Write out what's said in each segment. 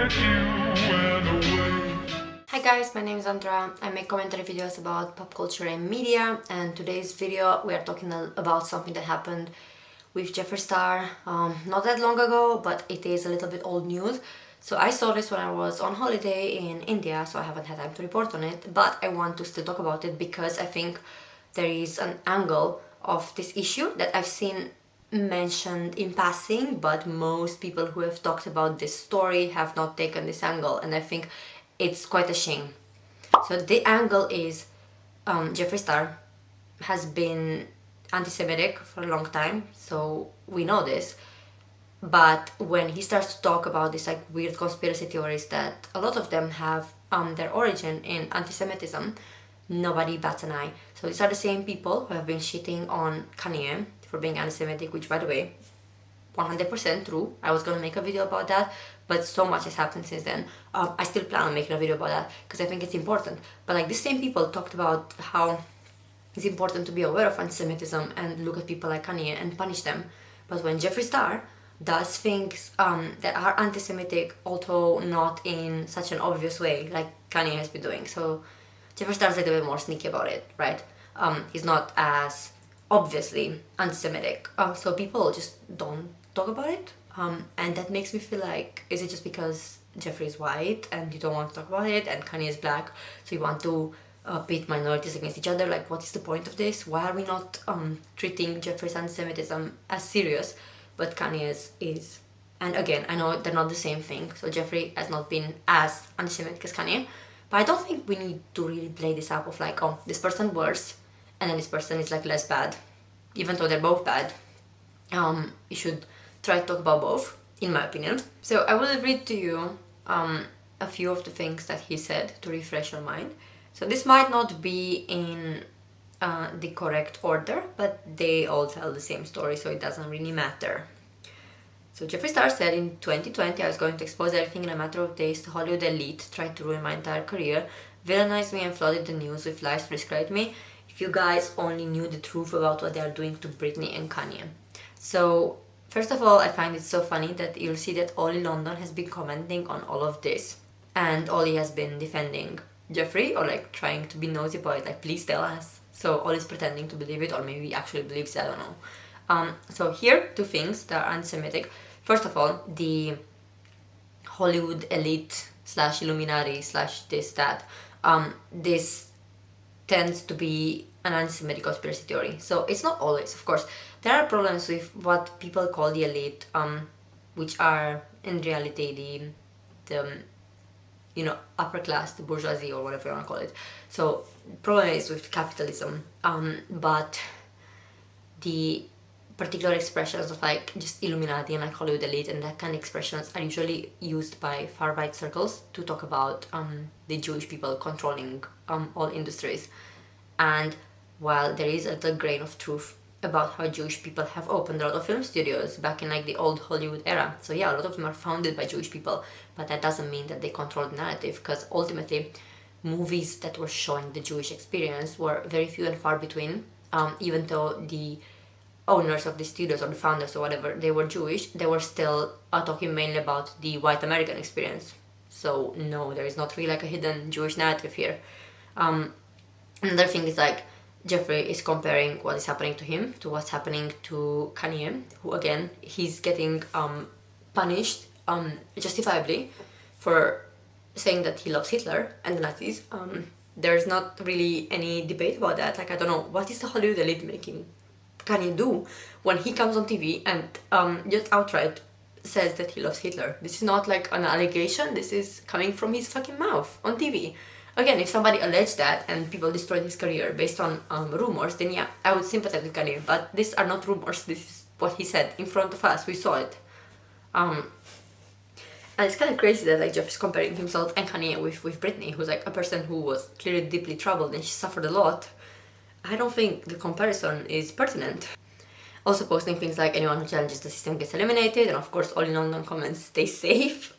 that you went away. Hi guys, my name is Andra. I make commentary videos about pop culture and media, and today's video we are talking about something that happened with Jeffree Star not that long ago, but it is a little bit old news. So I saw this when I was on holiday in India, so I haven't had time to report on it, but I want to still talk about it because I think there is an angle of this issue that I've seen mentioned in passing, but most people who have talked about this story have not taken this angle, and I think it's quite a shame. So the angle is Jeffree Star has been anti-Semitic for a long time, so we know this. But when he starts to talk about these like weird conspiracy theories that a lot of them have their origin in anti-Semitism, nobody bats an eye. So these are the same people who have been shitting on Kanye for being anti-Semitic, which by the way, 100% true. I was gonna make a video about that, but so much has happened since then. I still plan on making a video about that because I think it's important. But like the same people talked about how it's important to be aware of anti-Semitism and look at people like Kanye and punish them. But when Jeffree Star does things that are anti-Semitic, although not in such an obvious way, like Kanye has been doing, so Jeffree Star's a little bit more sneaky about it, right? He's not as obviously anti-Semitic, so people just don't talk about it, and that makes me feel like, is it just because Jeffree is white and you don't want to talk about it, and Kanye is black, so you want to pit minorities against each other? Like, what is the point of this? Why are we not treating Jeffree's anti-Semitism as serious, but Kanye's is? And again, I know they're not the same thing, so Jeffree has not been as anti-Semitic as Kanye, but I don't think we need to really play this up of like, oh, this person worse, and then this person is like less bad, even though they're both bad. You should try to talk about both, in my opinion. So I will read to you a few of the things that he said to refresh your mind. So this might not be in the correct order, but they all tell the same story, so it doesn't really matter. So Jeffree Star said in 2020, I was going to expose everything in a matter of days. The Hollywood elite tried to ruin my entire career, villainized me and flooded the news with lies to discredit me. If you guys only knew the truth about what they are doing to Britney and Kanye. So first of all, I find it so funny that you'll see that Ollie London has been commenting on all of this, and Ollie has been defending Jeffree, or like trying to be nosy about it, like please tell us. So Ollie's pretending to believe it, or maybe he actually believes it, I don't know. So here, two things that are anti-Semitic. First of all, the Hollywood elite slash Illuminati slash this, that. This tends to be an anti-Semitic conspiracy theory. So it's not always, of course. There are problems with what people call the elite, which are in reality the upper class, the bourgeoisie, or whatever you want to call it. So problem is with capitalism, but the particular expressions of like just Illuminati and like Hollywood elite and that kind of expressions are usually used by far right circles to talk about the Jewish people controlling all industries. And while there is a little grain of truth about how Jewish people have opened a lot of film studios back in like the old Hollywood era, so yeah, a lot of them are founded by Jewish people, but that doesn't mean that they control the narrative, because ultimately movies that were showing the Jewish experience were very few and far between. Even though the owners of the studios or the founders or whatever, they were Jewish, they were still talking mainly about the white American experience. So no, there is not really like a hidden Jewish narrative here. Another thing is like Jeffree is comparing what is happening to him to what's happening to Kanye, who again, he's getting punished justifiably for saying that he loves Hitler and the Nazis. There's not really any debate about that. Like, I don't know, what is the Hollywood elite making Kanye do when he comes on TV and just outright says that he loves Hitler? This is not like an allegation, this is coming from his fucking mouth on TV. Again, if somebody alleged that and people destroyed his career based on rumors, then yeah, I would sympathize with Kanye, but these are not rumors, this is what he said in front of us, we saw it. And it's kind of crazy that like Jeff is comparing himself and Kanye with Britney, who's like a person who was clearly deeply troubled and she suffered a lot. I don't think the comparison is pertinent. Also posting things like anyone who challenges the system gets eliminated, and of course all in London comments, stay safe.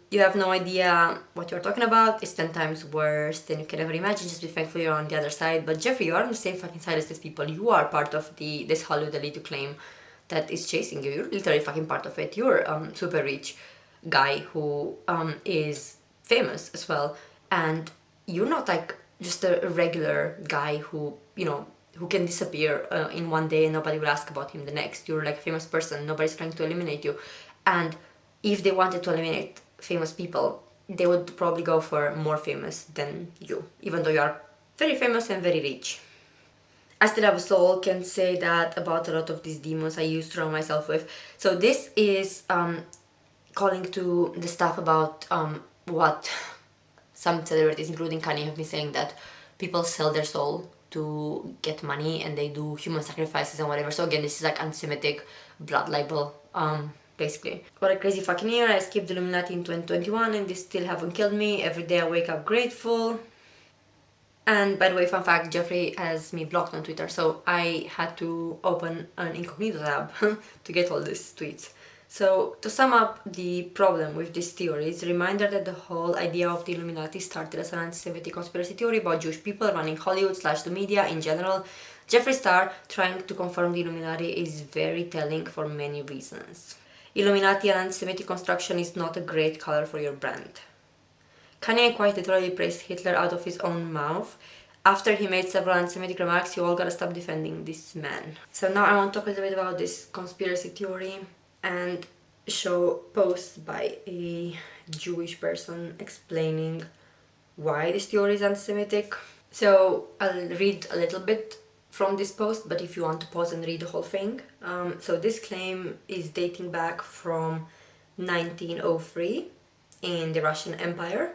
You have no idea what you're talking about, it's 10 times worse than you can ever imagine, just be thankful you're on the other side. But Jeffree, you are on the same fucking side as these people, you are part of this Hollywood elite you claim that is chasing you, you're literally fucking part of it, you're super rich. guy who is famous as well, and you're not like just a regular guy who, you know, who can disappear in one day and nobody will ask about him the next. You're like a famous person, nobody's trying to eliminate you. And if they wanted to eliminate famous people, they would probably go for more famous than you, even though you are very famous and very rich. I still have a soul can say that about a lot of these demons I used to surround myself with. So this is calling to the stuff about what some celebrities, including Kanye, have been saying, that people sell their soul to get money and they do human sacrifices and whatever. So again, this is like anti-Semitic blood libel, basically. What a crazy fucking year. I escaped the Illuminati in 2021 and they still haven't killed me. Every day I wake up grateful. And by the way, fun fact, Jeffrey has me blocked on Twitter, so I had to open an incognito tab to get all these tweets. So to sum up the problem with this theory, it's a reminder that the whole idea of the Illuminati started as an anti-Semitic conspiracy theory about Jewish people running Hollywood / the media in general. Jeffree Star trying to confirm the Illuminati is very telling for many reasons. Illuminati and anti-Semitic construction is not a great color for your brand. Kanye quite literally praised Hitler out of his own mouth. After he made several anti-Semitic remarks, you all gotta stop defending this man. So now I want to talk a little bit about this conspiracy theory and show posts by a Jewish person explaining why this theory is anti-Semitic. So I'll read a little bit from this post, but if you want to pause and read the whole thing. So this claim is dating back from 1903 in the Russian Empire,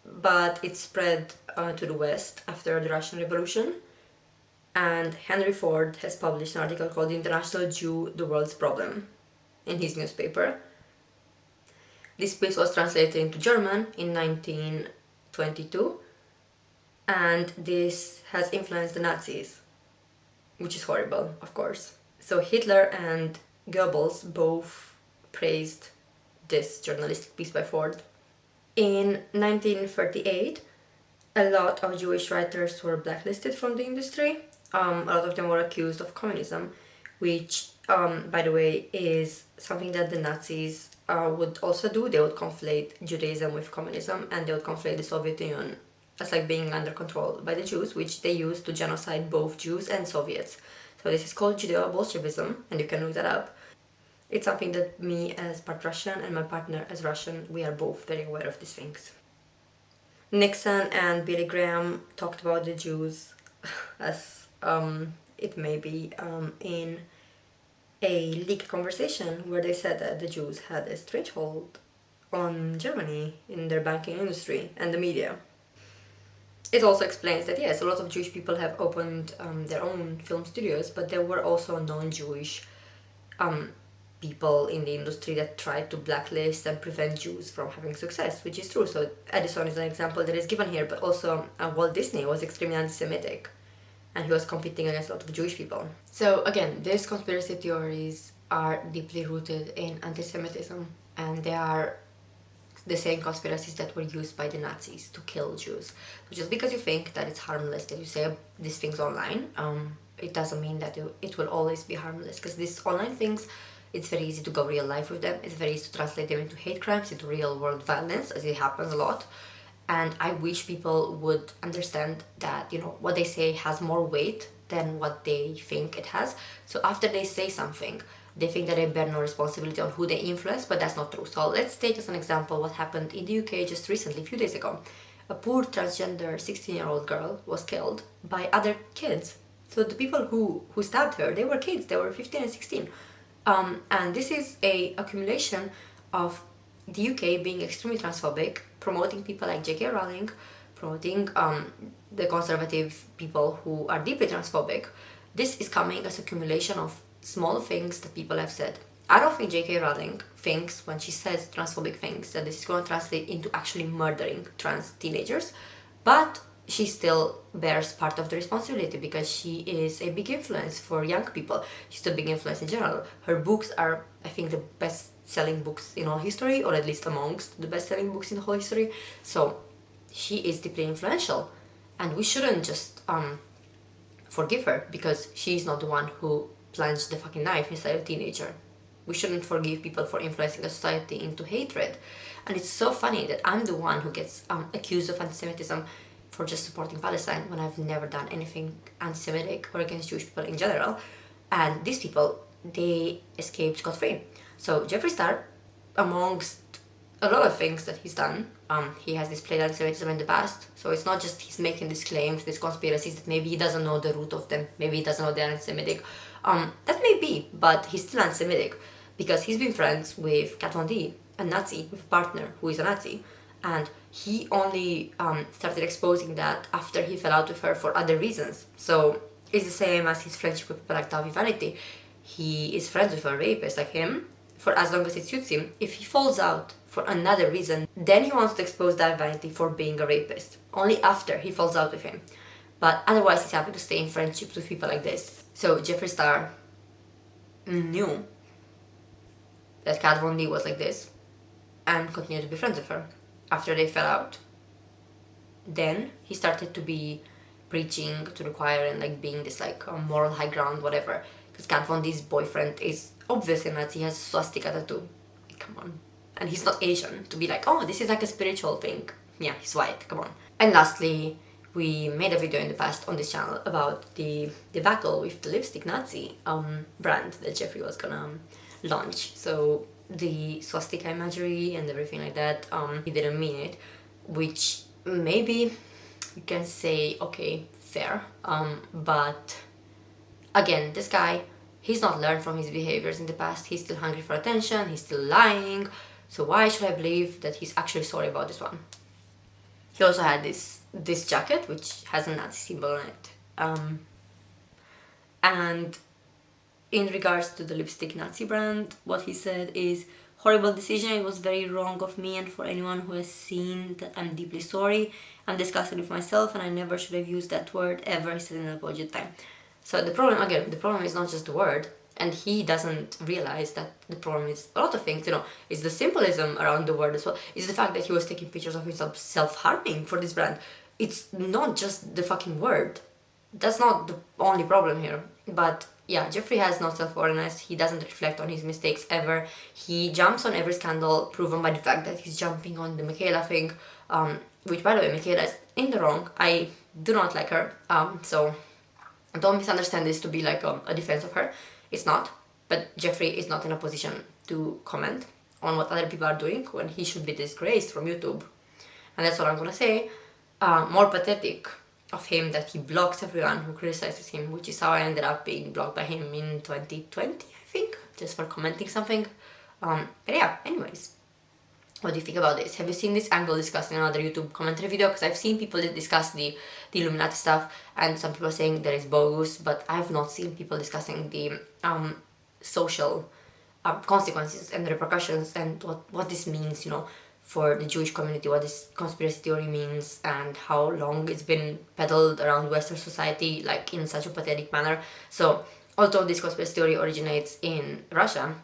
but it spread to the West after the Russian Revolution. And Henry Ford has published an article called "The International Jew, the World's Problem" in his newspaper. This piece was translated into German in 1922, and this has influenced the Nazis, which is horrible, of course. So Hitler and Goebbels both praised this journalistic piece by Ford. In 1938, a lot of Jewish writers were blacklisted from the industry. A lot of them were accused of communism, which, by the way, is something that the Nazis would also do. They would conflate Judaism with communism, and they would conflate the Soviet Union as like being under control by the Jews, which they used to genocide both Jews and Soviets. So this is called Judeo-Bolshevism, and you can look that up. It's something that me as part Russian and my partner as Russian, we are both very aware of these things. Nixon and Billy Graham talked about the Jews as it may be in a leaked conversation where they said that the Jews had a stranglehold on Germany in their banking industry and the media. It also explains that yes, a lot of Jewish people have opened their own film studios, but there were also non-Jewish people in the industry that tried to blacklist and prevent Jews from having success, which is true. So Edison is an example that is given here, but also Walt Disney was extremely anti-Semitic and he was competing against a lot of Jewish people. So again, these conspiracy theories are deeply rooted in anti-Semitism, and they are the same conspiracies that were used by the Nazis to kill Jews. So just because you think that it's harmless that you say these things online, it doesn't mean that it will always be harmless, because these online things, it's very easy to go real life with them. It's very easy to translate them into hate crimes, into real world violence, as it happens a lot. And I wish people would understand that, you know, what they say has more weight than what they think it has. So after they say something, they think that they bear no responsibility on who they influence, but that's not true. So let's take as an example what happened in the UK just recently, a few days ago. A poor transgender 16-year-old girl was killed by other kids. So the people who stabbed her, they were kids, they were 15 and 16. And this is a accumulation of the UK being extremely transphobic, promoting people like J.K. Rowling, promoting the conservative people who are deeply transphobic. This is coming as accumulation of small things that people have said. I don't think J.K. Rowling thinks when she says transphobic things that this is going to translate into actually murdering trans teenagers, but she still bears part of the responsibility because she is a big influence for young people. She's a big influence in general. Her books are, I think, the best-selling books in all history, or at least amongst the best-selling books in the whole history. So she is deeply influential, and we shouldn't just forgive her because she's not the one who plunged the fucking knife inside a teenager. We shouldn't forgive people for influencing a society into hatred. And it's so funny that I'm the one who gets accused of anti-Semitism for just supporting Palestine when I've never done anything anti-Semitic or against Jewish people in general. And these people, they escaped scot-free. So Jeffree Star, amongst a lot of things that he's done, he has displayed anti-Semitism in the past. So it's not just he's making these claims, these conspiracies that maybe he doesn't know the root of them, maybe he doesn't know they're anti-Semitic. That may be, but he's still anti-Semitic because he's been friends with Kat Von D, a Nazi, with a partner who is a Nazi. And he only started exposing that after he fell out with her for other reasons. So it's the same as his friendship with people like Tavi Vanity. He is friends with a rapist like him for as long as it suits him. If he falls out for another reason, then he wants to expose Tavi Vanity for being a rapist. Only after he falls out with him. But otherwise he's happy to stay in friendships with people like this. So Jeffree Star knew that Kat Von D was like this and continued to be friends with her after they fell out. Then he started to be preaching to the choir and like being this like moral high ground, whatever. Because Kat Von D's boyfriend is obviously Nazi, he has a swastika tattoo. Like, come on. And he's not Asian to be like, oh, this is like a spiritual thing. Yeah, he's white, come on. And lastly, we made a video in the past on this channel about the debacle with the lipstick Nazi brand that Jeffree was gonna launch. So the swastika imagery and everything like that, he didn't mean it, which maybe you can say, okay, fair, but again, this guy, he's not learned from his behaviors in the past. He's still hungry for attention, he's still lying, so why should I believe that he's actually sorry about this one? He also had this jacket which has a Nazi symbol on it, and in regards to the lipstick Nazi brand, what he said is, horrible decision, it was very wrong of me, and for anyone who has seen that, I'm deeply sorry. I'm disgusted with myself and I never should have used that word ever, he said in an apology time. So the problem is not just the word, and he doesn't realize that the problem is a lot of things, it's the symbolism around the word as well. It's the fact that he was taking pictures of himself self-harming for this brand. It's not just the fucking word. That's not the only problem here, but yeah, Jeffree has no self-awareness, he doesn't reflect on his mistakes ever, he jumps on every scandal, proven by the fact that he's jumping on the Michaela thing, which by the way, Michaela is in the wrong, I do not like her, so don't misunderstand this to be like a defense of her, it's not, but Jeffree is not in a position to comment on what other people are doing when he should be disgraced from YouTube, and that's all I'm gonna say. More pathetic of him that he blocks everyone who criticizes him, which is how I ended up being blocked by him in 2020, I think, just for commenting something. But yeah, anyways, what do you think about this? Have you seen this angle discussed in another YouTube commentary video? Because I've seen people discuss the Illuminati stuff, and some people are saying that it's bogus, but I've not seen people discussing the social consequences and repercussions and what this means, for the Jewish community, what this conspiracy theory means and how long it's been peddled around Western society, like in such a pathetic manner. So although this conspiracy theory originates in Russia,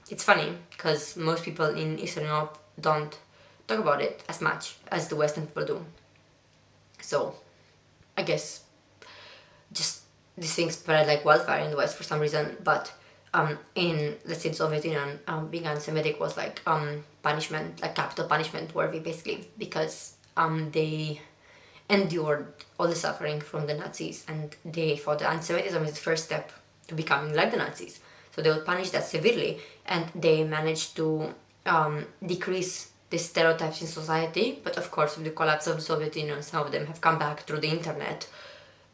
it's funny because most people in Eastern Europe don't talk about it as much as the Western people do. So I guess just these things spread like wildfire in the West for some reason, but in, let's say, the Soviet Union, being anti-Semitic was like punishment, like capital punishment worthy, basically, because they endured all the suffering from the Nazis, and they thought that anti-Semitism is the first step to becoming like the Nazis. So they would punish that severely, and they managed to decrease these stereotypes in society. But of course, with the collapse of the Soviet Union, some of them have come back through the internet,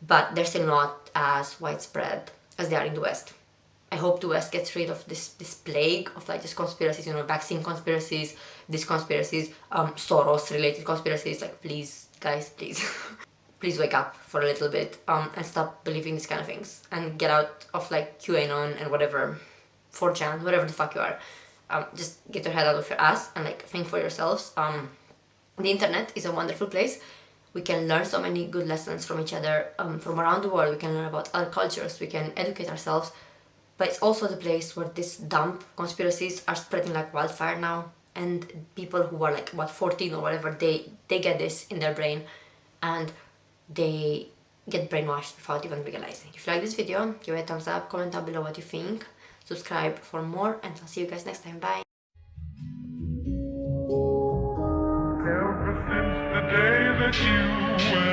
but they're still not as widespread as they are in the West. I hope the West gets rid of this plague of like just conspiracies, vaccine conspiracies, these conspiracies, Soros-related conspiracies. Like, please, guys, please, please wake up for a little bit and stop believing these kind of things and get out of like QAnon and whatever, 4chan, whatever the fuck you are. Just get your head out of your ass and like think for yourselves. The internet is a wonderful place. We can learn so many good lessons from each other, from around the world. We can learn about other cultures. We can educate ourselves. But it's also the place where these dumb conspiracies are spreading like wildfire now, and people who are like 14 or whatever, they get this in their brain and they get brainwashed without even realizing. If you like this video, give it a thumbs up, comment down below what you think, subscribe for more, and I'll see you guys next time. Bye. Ever since the day that you